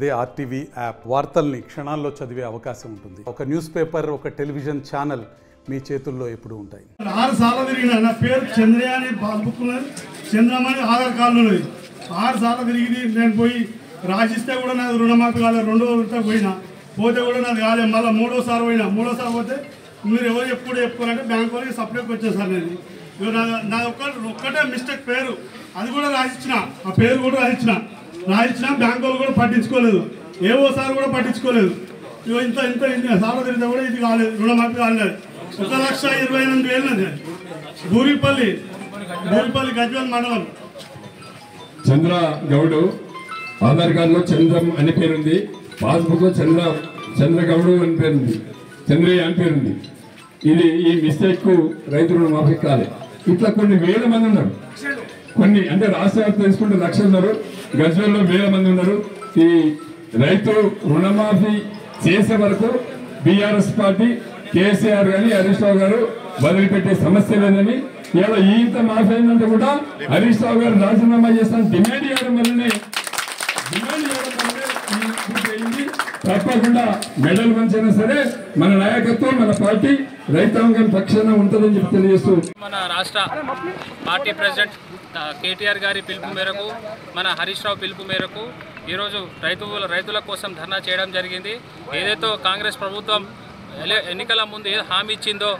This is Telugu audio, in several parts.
అదే ఆర్టీవీ యాప్ వార్తల్ని క్షణాల్లో చదివే అవకాశం ఉంటుంది. ఒక న్యూస్ పేపర్, ఒక టెలివిజన్ ఛానల్ మీ చేతుల్లో ఎప్పుడు ఉంటాయి. 6 సార్లు తిరిగిన నా పేరు చంద్రయ్య అని పాస్బుక్ ఉన్నది, చంద్రమని ఆధార్ కార్డు ఉన్నది. 6 సార్లు తిరిగి నేను పోయి రాసిస్తే కూడా నాది రుణమాఫీ కాలేదు. 2వ విడత పోతే కూడా నాది కాలేదు. మళ్ళీ 3వసారి పోయినా. 3వసారి పోతే మీరు ఎవరు ఎప్పుడు చెప్పుకోవాలంటే బ్యాంక్ వాళ్ళకి సపరేట్గా వచ్చాను సార్. నేను నా ఒక్కటే మిస్టేక్ పేరు, అది కూడా రాసిచ్చిన, ఆ పేరు కూడా రాసిచ్చిన బ్యాంక్ వాళ్ళు కూడా పట్టించుకోలేదు. ఏవోసారి కూడా పట్టించుకోలేదు. ఇంత సార్లు తిరిగితే కూడా ఇది కాలేదు, రుణమాఫీ కాలేదు. 1,28,000 బూరిపల్లి గజ్వేల్ మండలం. చంద్ర గౌడు ఆధార్ కార్డులో చంద్రం అని పేరుంది, పాస్బుక్ లో చంద్రగౌడు అని పేరుంది, చంద్రయ్య అని పేరుంది. ఇది ఈ మిస్టేక్ రైతు రుణమాఫీ కాలే. ఇట్లా కొన్ని వేల మంది ఉన్నారు. కొన్ని అంటే రాష్ట్ర వ్యాప్తంగా తీసుకుంటే లక్షలు ఉన్నారు, గజ్వేల్లో వేల మంది ఉన్నారు. ఈ రైతు రుణమాఫీ చేసే వరకు బీఆర్ఎస్ పార్టీ, కేసీఆర్ గాని హరీష్ రావు గారు వదిలిపెట్టే సమస్య లేదని, ఇలా ఇంత మాఫీ అయిందంటే కూడా హరీష్ రావు గారు రాజీనామా చేస్తాను డిమాండ్ చేయడం వల్లనే తప్పకుండా మెడల్ మంచైనా సరే మన నాయకత్వం, మన పార్టీ రైతాంగం పక్షాన ఉంటుందని చెప్పి తెలియజేస్తూ, మన రాష్ట్ర పార్టీ ప్రెసిడెంట్ కేటీఆర్ గారి పిలుపు మేరకు, మన హరీష్ రావు పిలుపు మేరకు ఈరోజు రైతుల కోసం ధర్నా చేయడం జరిగింది. ఏదైతే కాంగ్రెస్ ప్రభుత్వం ఎన్నికల ముందు ఏ హామీ ఇచ్చిందో,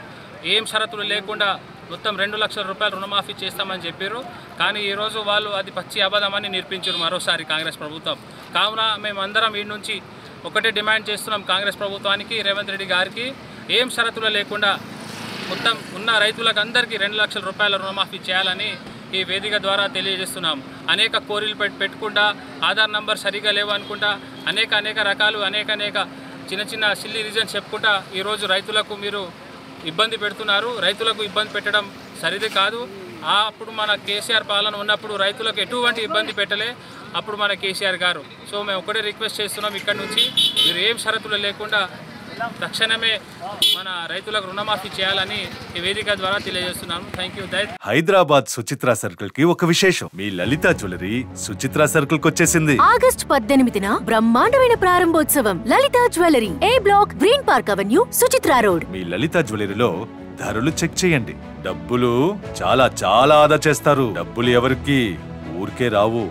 ఏం షరతులు లేకుండా మొత్తం 2 లక్షల రూపాయలు రుణమాఫీ చేస్తామని చెప్పారు. కానీ ఈరోజు వాళ్ళు అది పచ్చి అబద్ధమని నిరూపించారు మరోసారి కాంగ్రెస్ ప్రభుత్వం. కావున మేమందరం ఈ నుంచి ఒకటే డిమాండ్ చేస్తున్నాం కాంగ్రెస్ ప్రభుత్వానికి, రేవంత్ రెడ్డి గారికి, ఏం షరతులు లేకుండా మొత్తం ఉన్న రైతులకు అందరికీ 2 లక్షల రూపాయల రుణమాఫీ చేయాలని ఈ వేదిక ద్వారా తెలియజేస్తున్నాం. అనేక కోరికలు పెట్టుకుంటా, ఆధార్ నంబర్ సరిగా లేవు అనుకుంటా, అనేక రకాలు అనేక చిన్న సిల్లీ రీజన్స్ చెప్పుకుంటా ఈరోజు రైతులకు మీరు ఇబ్బంది పెడుతున్నారు. రైతులకు ఇబ్బంది పెట్టడం సరిదే కాదు. అప్పుడు మన కేసీఆర్ పాలన ఉన్నప్పుడు రైతులకు ఎటువంటి ఇబ్బంది పెట్టలే అప్పుడు మన కేసీఆర్ గారు. సో మేము ఒకటే రిక్వెస్ట్ చేస్తున్నాం, ఇక్కడ నుంచి మీరు ఏం షరతులు లేకుండా తక్షణమే మన రైతులకు రుణమాఫీ చేయాలని ఈ వేదిక ద్వారా తెలియజేస్తున్నాను. Thank you. Hyderabad Suchitra circle కి ఒక విశేషం. మీ లలిత జ్యువెలరీ సుచిత్ర సర్కిల్ కి వచ్చేసింది. ఆగస్ట్ 18న బ్రహ్మాండమైన ప్రారంభోత్సవం. Lalitha jewellery, A block, green park avenue, Suchitra road. మీ లలిత జ్యువెలరీలో ధరలు చెక్ చేయండి. డబ్బులు చాలా ఆదా చేస్తారు. డబ్బులు ఎవరికి ఊరికే రావు.